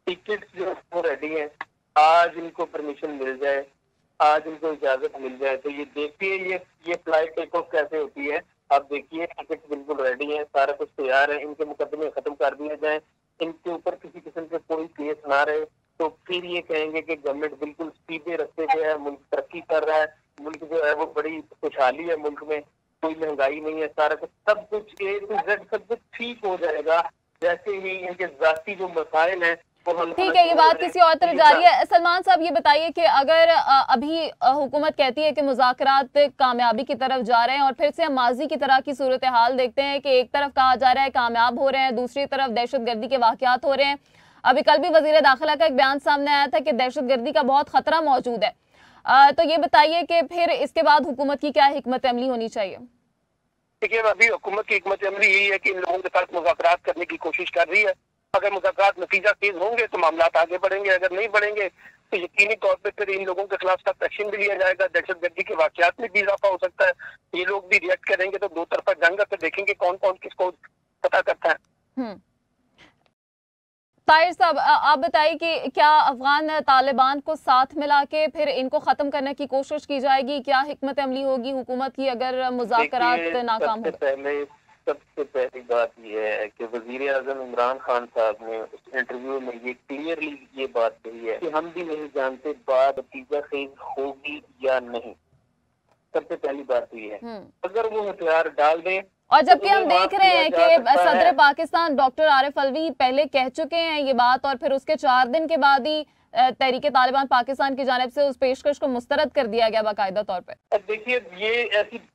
टिकट जो वो रेडी है, आज इनको परमिशन मिल जाए, आज इनको इजाजत मिल जाए तो ये देखिए ये फ्लाइट टेक ऑफ कैसे होती है। आप देखिए, टिकट बिल्कुल रेडी है, सारा कुछ तैयार है। इनके मुकदमे खत्म कर दिए जाए, इनके ऊपर किसी किस्म के कोई केस ना रहे, तो फिर ये कहेंगे कि गवर्नमेंट बिल्कुल सीधे रास्ते पे है, मुल्क तरक्की कर रहा है, मुल्क जो है वो बड़ी खुशहाली है, मुल्क में कोई महंगाई नहीं है, सारा कुछ सब कुछ A to Z सब कुछ ठीक हो जाएगा जैसे ही इनके जाती जो मसाइल हैं। ठीक है, ये बात किसी और तरफ जा रही है। सलमान साहब, ये बताइए कि अगर अभी हुकूमत कहती है कि मुज़ाकरात कामयाबी की तरफ जा रहे हैं और फिर से हम माजी की तरह की सूरत हाल देखते हैं कि एक तरफ कहा जा रहा है कामयाब हो रहे हैं, दूसरी तरफ दहशतगर्दी के वाक़यात हो रहे हैं। अभी कल भी वज़ीर दाखिला का एक बयान सामने आया था कि दहशतगर्दी का बहुत खतरा मौजूद है। तो ये बताइए कि फिर इसके बाद हुकूमत की क्या हिकमत अमली होनी चाहिए? देखिए, अभी हुकूमत की हिकमत अमली यही है कि इन लोगों के साथ मुज़ाकरात करने की कोशिश कर रही है। अगर मुज़ाकरात नतीजा तेज होंगे तो मामला आगे बढ़ेंगे, अगर नहीं बढ़ेंगे तो यकीनी तौर पर फिर इन लोगों के खिलाफ सख्त एक्शन भी लिया जाएगा। दहशतगर्दी के वाक़यात में भी इजाफा हो सकता है। ये लोग भी रिएक्ट करेंगे तो दो तरफा जंग है, तो देखेंगे कौन कौन किसको पता करता है। ताहिर साहब, आप बताइए कि क्या अफगान तालिबान को साथ मिला के फिर इनको खत्म करने की कोशिश की जाएगी? क्या हिकमत अमली होगी हुकूमत की अगर मुज़ाकरात नाकाम हो? सबसे पहली बात यह है कि वजीर आजम इमरान खान साहब ने उस इंटरव्यू में ये क्लियरली ये बात कही है कि हम भी नहीं जानते बात नतीजा खेज होगी या नहीं। सबसे पहली बात ये है, अगर वो हथियार डाल दें, और जबकि हम देख रहे हैं कि सदर पाकिस्तान डॉक्टर आरिफ अलवी पहले कह चुके हैं ये बात, और फिर उसके 4 दिन के बाद ही तहरीक तालिबान पाकिस्तान की जानिब से उस पेशकश को मुस्तरद कर दिया गया बाकायदा तौर पे। अब देखिए, ये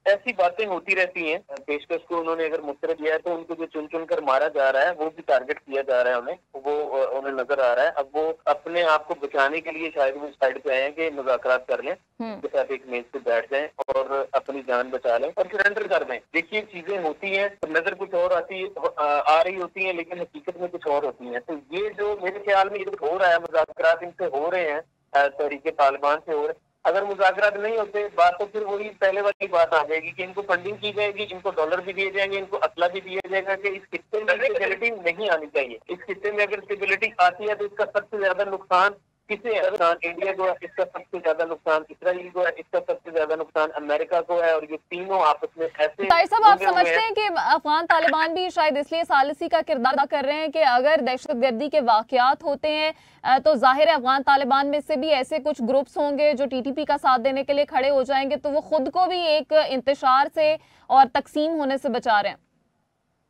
ऐसी बातें होती रहती हैं। पेशकश को उन्होंने अगर मुस्तरद किया है तो उनको जो चुन चुन कर मारा जा रहा है वो भी टारगेट किया जा रहा है, उन्हें नजर आ रहा है। अब वो अपने आप को बचाने के लिए शायद वो साइड पे आए हैं कि मुज़ाकरात कर लें, उनके साथ एक मेज पे बैठ जाएं और अपनी जान बचा लें और सरेंडर कर दें। देखिए, चीजें होती हैं तो नजर कुछ और आ रही होती है, लेकिन हकीकत में कुछ और होती है। तो ये जो मेरे ख्याल में ये हो रहा है, मुज़ाकरात इनसे हो रहे हैं, तहरीके तालिबान से हो रहे हैं। अगर मुज़ाकरात नहीं होते बात तो फिर वही पहले वाली बात आ जाएगी कि इनको फंडिंग की जाएगी, इनको डॉलर भी दिए जाएंगे, इनको असला भी दिया जाएगा कि इस खित्ते में स्टेबिलिटी नहीं आनी चाहिए। इस खित्ते में अगर स्टेबिलिटी आती है तो इसका सबसे ज्यादा नुकसान किसे है? इंडिया को है, इसका सबसे ज्यादा नुकसान इसराइल को है, इसका सबसे ज्यादा नुकसान अमेरिका को है, और ये तीनों आपस में ऐसे। ताहिर साहब, आप समझते हैं कि अफगान तालिबान भी शायद इसलिए सालिसी का किरदार अदा कर रहे हैं कि अगर दहशतगर्दी के वाकयात होते हैं तो जाहिर है अफगान तालिबान में से भी ऐसे कुछ ग्रुप्स होंगे जो टीटीपी का साथ देने के लिए खड़े हो जाएंगे, तो वो खुद को भी एक इंतशार से और तकसीम होने से बचा रहे हैं?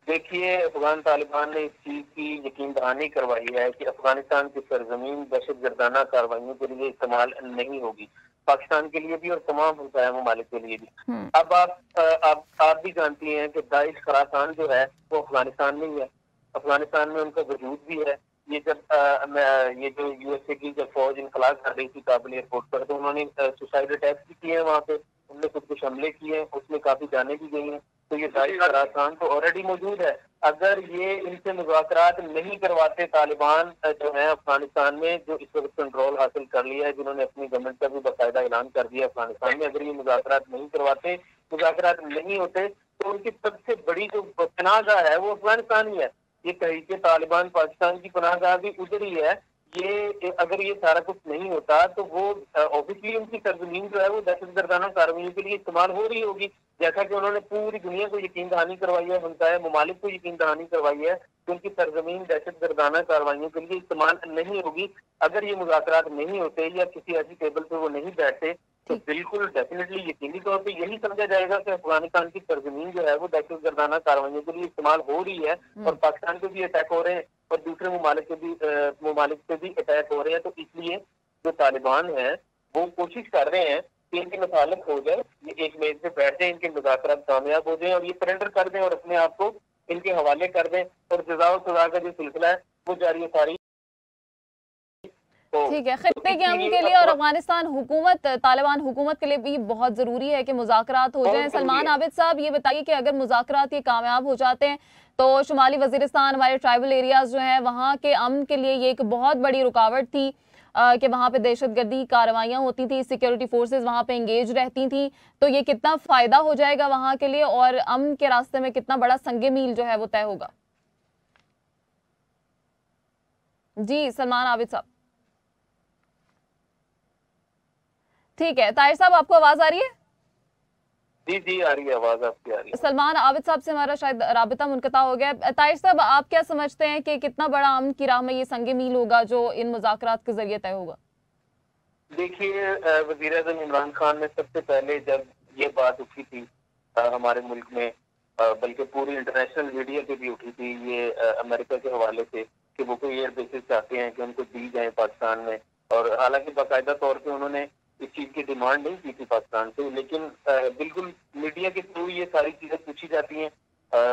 देखिए, अफगान तालिबान ने इस चीज की यकीन दहानी करवाई है कि अफगानिस्तान की सरजमीन दहशतगर्दाना कार्रवाइयों के लिए इस्तेमाल नहीं होगी, पाकिस्तान के लिए भी और तमाम हमसाया ममालिक के लिए भी। अब आप भी जानती हैं कि दाइश खरासान जो है वो अफगानिस्तान में ही है, अफगानिस्तान में उनका वजूद भी है। ये जो यूएसए की जब फौज इनकलाब कर रही थी काबुल एयरपोर्ट पर, तो उन्होंने सुसाइड अटैक्स भी किए हैं वहाँ पे, उन्होंने कुछ हमले किए हैं, उसमें काफी जाने भी गई हैं। तो ये दाइश खरासान तो ऑलरेडी मौजूद है। अगर ये इनसे मुज़ाकरात नहीं करवाते तालिबान जो है अफगानिस्तान में, जो इस वक्त कंट्रोल हासिल कर लिया है, जिन्होंने अपनी गवर्नमेंट का भी बाकायदा ऐलान कर दिया अफगानिस्तान में, अगर ये मुज़ाकरात नहीं करवाते, मुज़ाकरात नहीं होते, तो उनकी सबसे बड़ी जो पनाहगाह है वो अफगानिस्तान ही है। ये तहरीके तालिबान पाकिस्तान की पनाहगाह भी उधर ही है। ये अगर ये सारा कुछ नहीं होता तो वो ऑब्वियसली उनकी सरजमीन जो है वो दहशतगर्दाना कार्रवाइयों के लिए इस्तेमाल हो रही होगी, जैसा कि उन्होंने पूरी दुनिया को यकीन दहानी करवाई है, हमसाया ममालिक को यकीन दहानी करवाई है कि उनकी सरजमीन दहशतगर्दाना कार्रवाइयों के लिए इस्तेमाल नहीं होगी। अगर ये मुज़ाकरात नहीं होते या किसी ऐसी टेबल पे वो नहीं बैठते तो बिल्कुल डेफिनेटली यकीनी तौर पे यही समझा जाएगा कि अफगानिस्तान की सरजमीन जो है वो दहशतगर्दाना कार्रवाइयों के लिए इस्तेमाल हो रही है और पाकिस्तान पे भी अटैक हो रहे हैं और दूसरे ममालिक पे भी अटैक हो रहे हैं। तो इसलिए जो तालिबान है वो कोशिश कर रहे हैं कि इनकी मसालत हो जाए, ये एक मेज पे बैठ जाए, इनके मुज़ाकरात कामयाब हो जाए और ये सरेंडर कर दें और अपने आप को इनके हवाले कर दें और जज़ा और सज़ा का जो सिलसिला है वो जारी सारी। ठीक है, खित्ते के अमन के लिए और अफगानिस्तान हुकूमत, तालिबान हुकूमत के लिए भी बहुत ज़रूरी है कि मुज़ाकरात हो जाएं। सलमान आबिद साहब, ये बताइए कि अगर मुज़ाकरात ये कामयाब हो जाते हैं तो शुमाली वज़ीरिस्तान, हमारे ट्राइबल एरियाज़ जो हैं वहाँ के अमन के लिए ये एक बहुत बड़ी रुकावट थी कि वहाँ पे दहशतगर्दी कार्रवाइयाँ होती थी, सिक्योरिटी फोर्सेस वहाँ पे एंगेज रहती थी। तो ये कितना फ़ायदा हो जाएगा वहाँ के लिए और अमन के रास्ते में कितना बड़ा संगे मील जो है वो तय होगा? जी सलमान आबिद साहब। ठीक है, ताहिर साहब आपको आवाज आ रही है? जी जी आ रही है आवाज, आपकी आ रही है। सलमान आबिद साहब से हमारा शायद राबिता मुनक़ता हो गया। ताहिर साहब, आप क्या समझते हैं कि कितना बड़ा अमन की राह में ये संगे मील होगा जो इन मुज़ाकरात के जरिए तय होगा? देखिए, वज़ीर-ए-आज़म इमरान खान ने सबसे पहले जब ये बात उठी थी हमारे मुल्क में, बल्कि पूरी इंटरनेशनल मीडिया पे भी उठी थी ये अमेरिका के हवाले से कि वो कोई एयर बेसिस चाहते हैं कि उनको दी जाए पाकिस्तान में, और हालांकि बाकायदा तौर पे उन्होंने इस चीज की डिमांड नहीं की थी पाकिस्तान से, लेकिन बिल्कुल मीडिया के थ्रू ये सारी चीजें पूछी जाती हैं।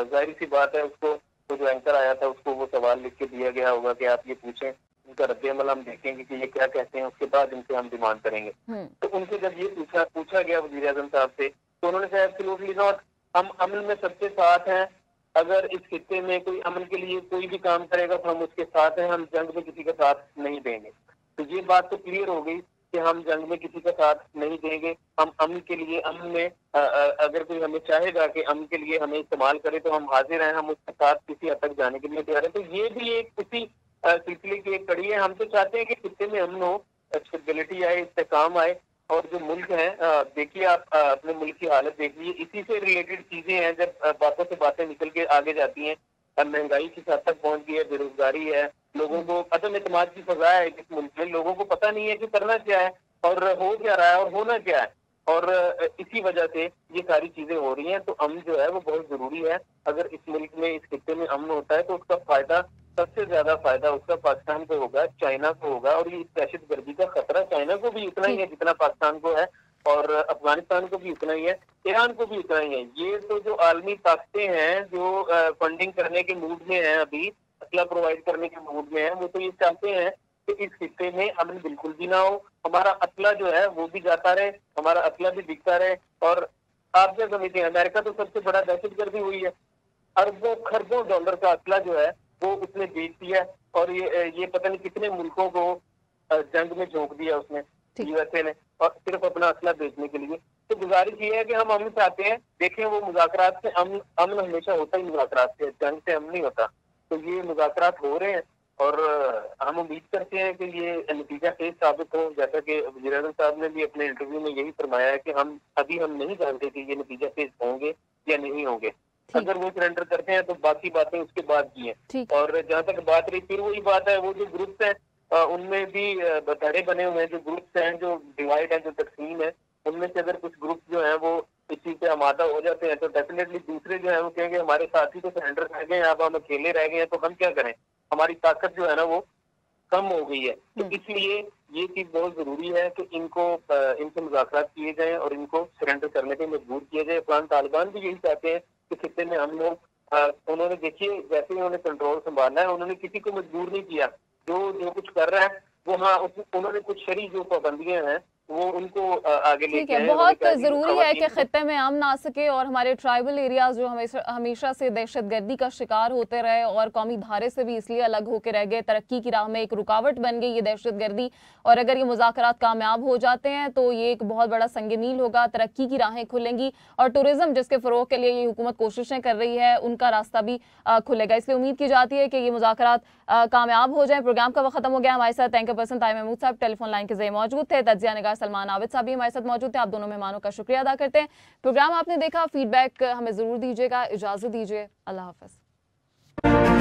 जाहिर सी बात है, उसको वो जो एंकर आया था उसको वो सवाल लिख के दिया गया होगा कि आप ये पूछें, उनका रद्द-ए-अमल हम देखेंगे कि ये क्या कहते हैं, उसके बाद इनसे हम डिमांड करेंगे। तो उनसे जब ये पूछा गया वज़ीर-ए-आज़म साहब से, तो उन्होंने कहा एब्सोल्युटली नॉट, हम अमन में सबके साथ हैं। अगर इस खित्ते में कोई अमन के लिए कोई भी काम करेगा तो हम उसके साथ हैं, हम जंग में किसी का साथ नहीं देंगे। तो ये बात तो क्लियर हो गई कि हम जंग में किसी का साथ नहीं देंगे। हम अमन के लिए, अमन में अगर कोई हमें चाहेगा कि अमन के लिए हमें इस्तेमाल करे तो हम हाजिर हैं, हम उसके साथ किसी हद तक जाने के लिए तैयार हैं। तो ये भी एक उसी सिलसिले की एक कड़ी है। हम तो चाहते हैं कि खित्ते में अमन हो, स्टेबिलिटी आए, इस्तेकाम आए। और जो मुल्क है, देखिए आप अपने मुल्क की हालत देखिए, इसी से रिलेटेड चीजें हैं। जब बातों से बातें निकल के आगे जाती हैं, महंगाई की हद तक पहुंच गई है, बेरोजगारी है, लोगों को अदम एतमाद की फजा है इस मुल्क में, लोगों को पता नहीं है कि करना क्या है और हो क्या रहा है और होना क्या है, और इसी वजह से ये सारी चीजें हो रही हैं। तो अमन जो है वो बहुत जरूरी है। अगर इस मुल्क में, इस खित्ते में अमन होता है तो उसका फायदा, सबसे ज्यादा फायदा उसका पाकिस्तान को होगा, चाइना को होगा, और ये दहशतगर्दी का खतरा चाइना को भी उतना ही है जितना पाकिस्तान को है, और अफगानिस्तान को भी उतना ही है, ईरान को भी उतना ही है। ये तो जो आलमी ताकतें हैं जो फंडिंग करने के मूड में हैं, अभी असला प्रोवाइड करने के मूड में है, वो तो ये चाहते हैं कि इस खित्ते में अमन बिल्कुल भी ना हो, हमारा असला जो है वो भी जाता रहे, हमारा असला भी बिकता रहे। और आप क्या समझते हैं, अमेरिका तो सबसे बड़ा दहशतगर्दी हुई है, अरबों खरबों डॉलर का असला जो है वो उसने बेच दिया, और ये पता नहीं कितने मुल्कों को जंग में झोंक दिया उसने, यूएसए ने, और सिर्फ अपना असला बेचने के लिए। तो गुजारिश ये है कि हम अमन चाहते हैं। देखें, वो मुज़ाकरात से अमन हमेशा होता ही मुज़ाकरात से, जंग से अमन नहीं होता। तो ये मुज़ाकरात हो रहे हैं और हम उम्मीद करते हैं कि ये नतीजा खेज साबित हो। जैसा कि वज़ीर-ए-आज़म साहब ने भी अपने इंटरव्यू में यही फरमाया है कि हम नहीं जानते कि ये नतीजा खेज होंगे या नहीं होंगे। अगर वो सरेंडर करते हैं तो बाकी बातें उसके बाद की हैं। और जहाँ तक बात रही, फिर वही बात है, वो जो ग्रुप्स हैं उनमें भी धड़े बने हुए हैं, जो ग्रुप्स हैं, जो डिवाइड है, जो तकसीम है, उनमें से अगर कुछ ग्रुप जो हैं वो इस चीज से आमादा हो जाते हैं तो डेफिनेटली दूसरे जो है वो कहेंगे हमारे साथी तो सरेंडर कर गए हैं, अब हम अकेले रह गए हैं, तो हम क्या करें, हमारी ताकत जो है ना वो कम हो गई है। तो इसलिए ये चीज बहुत जरूरी है कि इनसे मुज़ाकरात किए जाएं और इनको सरेंडर करने पे मजबूर किया जाए। अफगान तालिबान भी यही चाहते हैं कि खित्ते में हम लोग, उन्होंने देखिए जैसे ही उन्होंने कंट्रोल संभालना है, उन्होंने किसी को मजबूर नहीं किया। जो कुछ कर रहा है वो, हाँ, उन्होंने कुछ शरी जो पाबंदियां हैं वो उनको आगे लेके आए। बहुत जरूरी है कि खित्ते में अमन आ सके और हमारे ट्राइबल एरियाज जो हमेशा से दहशतगर्दी का शिकार होते रहे और कौमी धारे से भी इसलिए अलग होकर रह गए, तरक्की की राह में एक रुकावट बन गई ये दहशतगर्दी। और अगर ये मुज़ाकरात कामयाब हो जाते हैं तो ये एक बहुत बड़ा संग मील होगा, तरक्की की राहें खुलेंगी और टूरिज्म जिसके फ़रोग के लिए ये हुकूमत कोशिशें कर रही है उनका रास्ता भी खुलेगा। इसलिए उम्मीद की जाती है कि ये मुज़ाकरात कामयाब हो जाए। प्रोग्राम का वक्त खत्म हो गया। हमारे साथ एंकर पर्सन ताहिर महमूद साहब टेलीफोन लाइन के जरिए मौजूद थे, तज्जिया निगार सलमान आबिद साहब भी हमारे साथ मौजूद थे। आप दोनों मेहमानों का शुक्रिया अदा करते हैं। प्रोग्राम आपने देखा, फीडबैक हमें जरूर दीजिएगा। इजाजत दीजिए, अल्लाह हाफ़िज़।